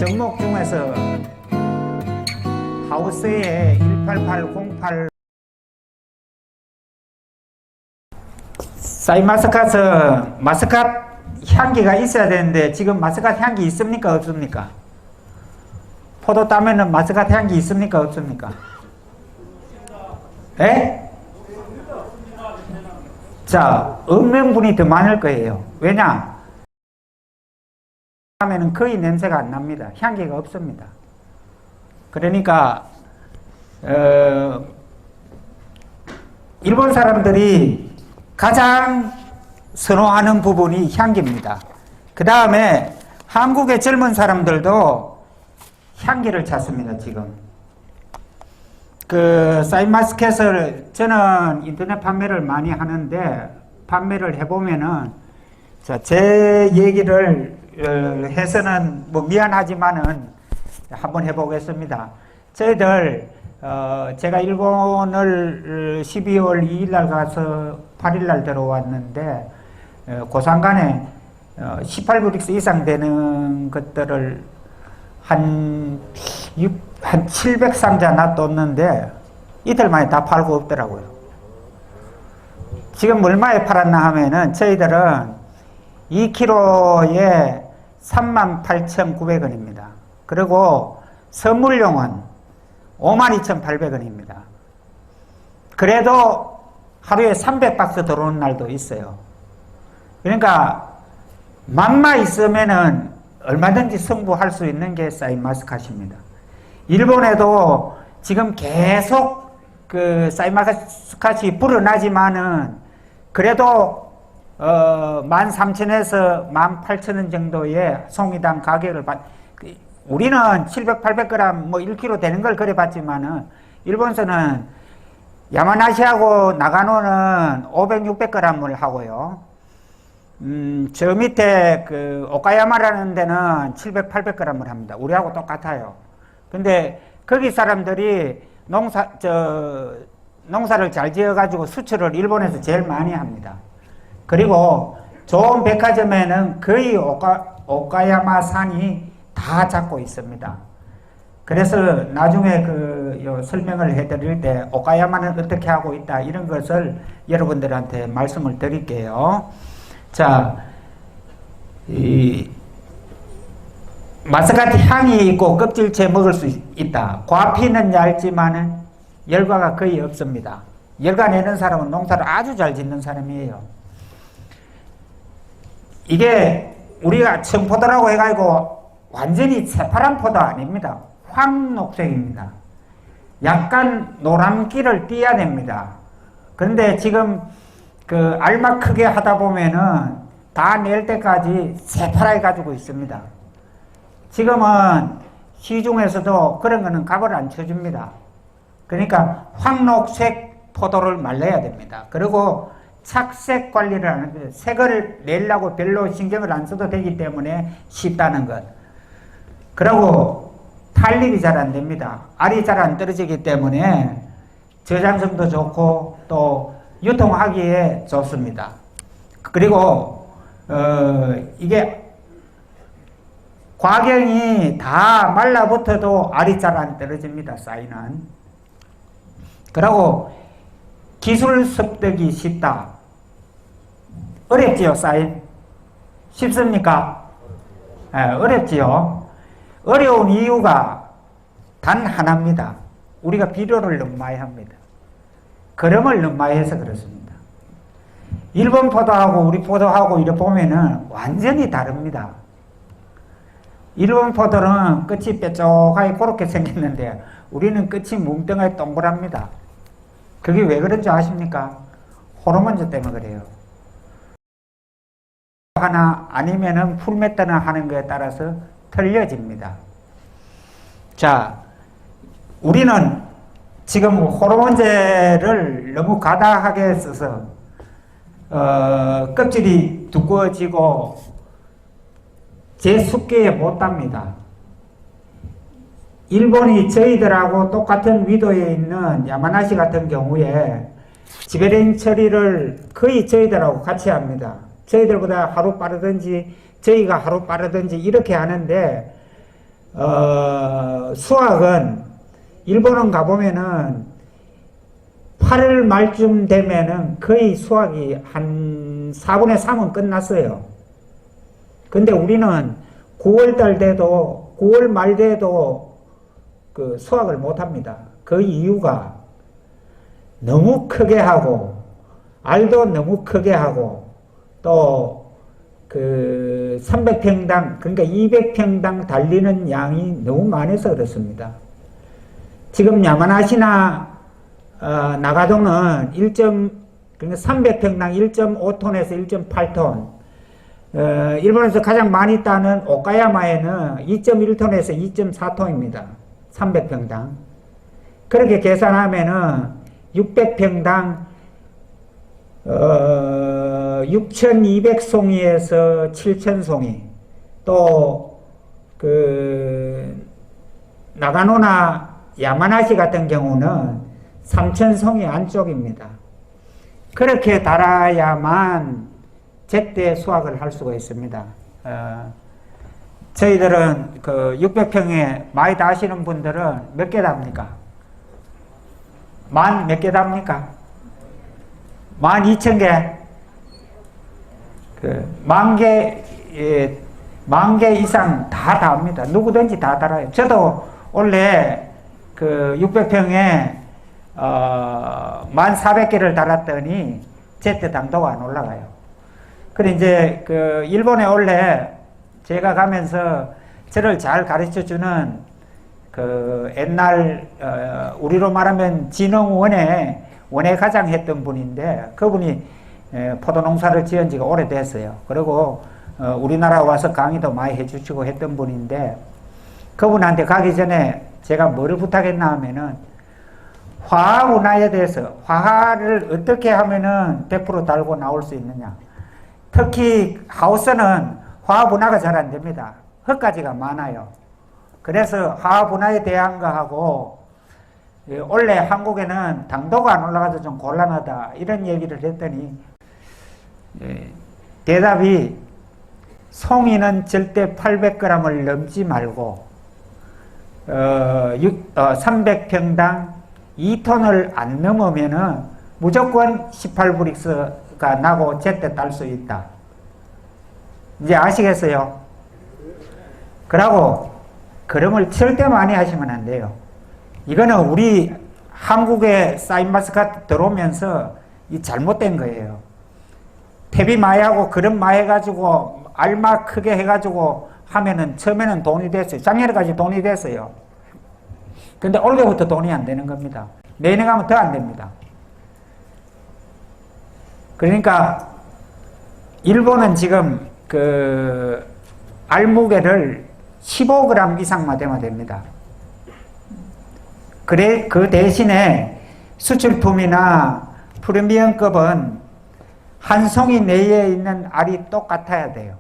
종목 중에서 하우스에 18808 사이마스카스 마스캇 향기가 있어야 되는데 지금 마스캇 향기 있습니까 없습니까? 포도 따면은 마스캇 향기 있습니까 없습니까? 예? 자, 없는 분이 더 많을 거예요. 왜냐? 하면은 거의 냄새가 안 납니다. 향기가 없습니다. 그러니까 일본 사람들이 가장 선호하는 부분이 향기입니다. 그 다음에 한국의 젊은 사람들도 향기를 찾습니다. 지금 그 사이마스켓을 저는 인터넷 판매를 많이 하는데 판매를 해보면은 자, 제 얘기를 해서는 뭐 미안하지만은 한번 해보겠습니다. 저희들 제가 일본을 12월 2일 날 가서 8일 날 들어왔는데 고상간에 18브릭스 이상 되는 것들을 한 700상자 놔뒀는데 이틀 만에 다 팔고 없더라고요. 지금 얼마에 팔았나 하면은 저희들은 2kg에 38,900원입니다. 그리고 선물용은 52,800원입니다. 그래도 하루에 300박스 들어오는 날도 있어요. 그러니까 맘만 있으면은 얼마든지 승부할 수 있는 게 사이마스캇입니다. 일본에도 지금 계속 그 사이마스캇이 불어나지만은 그래도 13,000에서 18,000원 정도의 송이당 가격을 우리는 700, 800g 뭐 1kg 되는 걸 그래 봤지만은 일본에서는 야마나시하고 나가노는 500, 600g을 하고요. 저 밑에 그 오카야마라는 데는 700, 800g을 합니다. 우리하고 똑같아요. 근데 거기 사람들이 농사를 잘 지어가지고 수출을 일본에서 제일 많이 합니다. 그리고 좋은 백화점에는 거의 오카야마 산이 다 잡고 있습니다. 그래서 나중에 설명을 해드릴 때 오카야마는 어떻게 하고 있다 이런 것을 여러분들한테 말씀을 드릴게요. 자, 이 마스카트 향이 있고 껍질째 먹을 수 있다. 과피는 얇지만은 열과가 거의 없습니다. 열과 내는 사람은 농사를 아주 잘 짓는 사람이에요. 이게 우리가 청포도라고 해가지고 완전히 새파란 포도 아닙니다. 황녹색입니다. 약간 노란기를 띄어야 됩니다. 그런데 지금 그 알막 크게 하다 보면은 다 낼 때까지 새파랗게 가지고 있습니다. 지금은 시중에서도 그런 거는 값을 안 쳐줍니다. 그러니까 황녹색 포도를 말려야 됩니다. 그리고 착색 관리를 하는데 색을 내려고 별로 신경을 안 써도 되기 때문에 쉽다는 것. 그리고 탄립이 잘 안 됩니다. 알이 잘 안 떨어지기 때문에 저장성도 좋고 또 유통하기에 좋습니다. 그리고 이게 과경이 다 말라붙어도 알이 잘 안 떨어집니다. 쌀은. 그리고 기술 습득이 쉽다. 어렵지요, 쌀? 쉽습니까? 네, 어렵지요. 어려운 이유가 단 하나입니다. 우리가 비료를 너무 많이 합니다. 거름을 너무 많이 해서 그렇습니다. 일본 포도하고 우리 포도하고 이렇게 보면은 완전히 다릅니다. 일본 포도는 끝이 뾰족하게 그렇게 생겼는데 우리는 끝이 뭉뚱하게 동그랍니다. 그게 왜 그런지 아십니까? 호르몬제 때문에 그래요. 하나 아니면은 풀메타나 하는 거에 따라서 틀려집니다. 자, 우리는 지금 호르몬제를 너무 과다하게 써서 껍질이 두꺼워지고 제 숙계에 못 답니다. 일본이 저희들하고 똑같은 위도에 있는 야마나시 같은 경우에 지베린 처리를 거의 저희들하고 같이 합니다. 저희들보다 하루 빠르든지 저희가 하루 빠르든지 이렇게 하는데 수확은 일본은 가보면은 8월 말쯤 되면은 거의 수확이 한 4분의 3은 끝났어요. 근데 우리는 9월 달 돼도 9월 말 돼도 그 수확을 못 합니다. 그 이유가 너무 크게 하고 알도 너무 크게 하고 또 그 300평당 그러니까 200평당 달리는 양이 너무 많아서 그렇습니다. 지금 야마나시나 나가도는 그러니까 300평당 1.5톤에서 1.8톤 일본에서 가장 많이 따는 오카야마에는 2.1톤에서 2.4톤입니다. 300평당. 그렇게 계산하면은 600평당 6,200송이에서 7,000송이 또 그 나가노나 야마나시 같은 경우는 3,000송이 안쪽입니다. 그렇게 달아야만 제때 수확을 할 수가 있습니다. 저희들은 그 600평에 많이 다시는 분들은 몇 개 답니까? 만 몇 개 답니까? 12,000개? 만 개 이상 다 답니다. 누구든지 다 달아요. 저도 원래 그 600평에 1,400개를 달았더니 제때 당도가 안 올라가요. 그래 이제 그 일본에 원래 제가 가면서 저를 잘 가르쳐주는 그 옛날 우리로 말하면 진흥원에 원예가장 했던 분인데 그분이 포도 농사를 지은 지가 오래됐어요. 그리고 우리나라 와서 강의도 많이 해주시고 했던 분인데 그분한테 가기 전에 제가 뭐를 부탁했나 하면은 화학운하에 대해서 화학을 어떻게 하면은 100% 달고 나올 수 있느냐. 특히 하우스는 화학분화가 잘 안 됩니다. 흙가지가 많아요. 그래서 화학분화에 대한 거하고 원래 한국에는 당도가 안 올라가서 좀 곤란하다 이런 얘기를 했더니 대답이 송이는 절대 800g을 넘지 말고 300평당 2톤을 안 넘으면은 무조건 18브릭스가 나고 제때 딸 수 있다. 이제 아시겠어요? 그러고 그름을 절대 많이 하시면 안 돼요. 이거는 우리 한국에 사인마스카트 들어오면서 이 잘못된 거예요. 탭이 많이 하고 그름 많이 해가지고 알마 크게 해가지고 하면은 처음에는 돈이 됐어요. 작년에까지 돈이 됐어요. 근데 올해부터 돈이 안 되는 겁니다. 내년에 가면 더 안 됩니다. 그러니까 일본은 지금 그 알무게를 15g 이상만 되면 됩니다. 그래 그 대신에 수출품이나 프리미엄급은 한 송이 내에 있는 알이 똑같아야 돼요.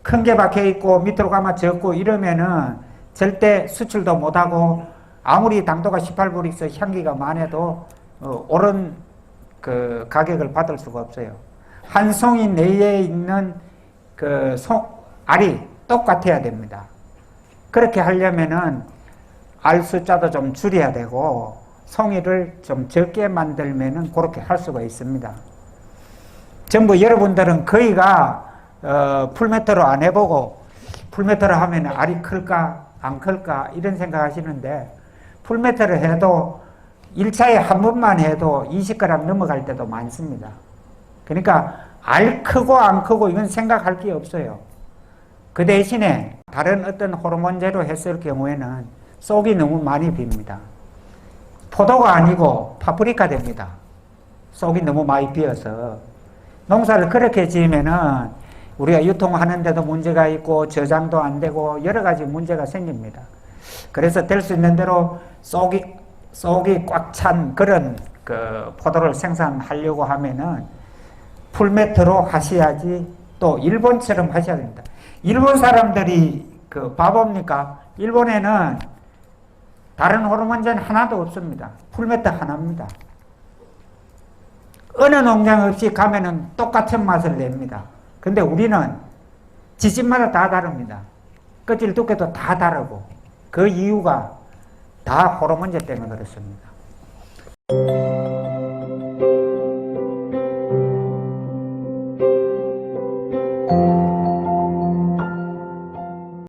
큰 게 박혀 있고 밑으로 가면 적고 이러면은 절대 수출도 못하고 아무리 당도가 18브릭스 향기가 많아도 옳은 그 가격을 받을 수가 없어요. 한 송이 내에 있는 그 알이 똑같아야 됩니다. 그렇게 하려면은 알 숫자도 좀 줄여야 되고 송이를 좀 적게 만들면은 그렇게 할 수가 있습니다. 전부 여러분들은 거의가 풀메터로 안 해보고 풀메터로 하면 알이 클까 안 클까 이런 생각 하시는데 풀메터를 해도 1차에 한 번만 해도 20g 넘어갈 때도 많습니다. 그러니까 알 크고 안 크고 이건 생각할 게 없어요. 그 대신에 다른 어떤 호르몬제로 했을 경우에는 속이 너무 많이 빕니다. 포도가 아니고 파프리카 됩니다. 속이 너무 많이 비어서 농사를 그렇게 지으면은 우리가 유통하는데도 문제가 있고 저장도 안 되고 여러 가지 문제가 생깁니다. 그래서 될 수 있는 대로 속이 꽉 찬 그런 그 포도를 생산하려고 하면은 풀메트로 하셔야지 또 일본처럼 하셔야 됩니다. 일본 사람들이 그 바보입니까? 일본에는 다른 호르몬제는 하나도 없습니다. 풀메트 하나입니다. 어느 농장 없이 가면은 똑같은 맛을 냅니다. 근데 우리는 지집마다 다 다릅니다. 껍질 두께도 다 다르고 그 이유가 다 호르몬제 때문에 그렇습니다.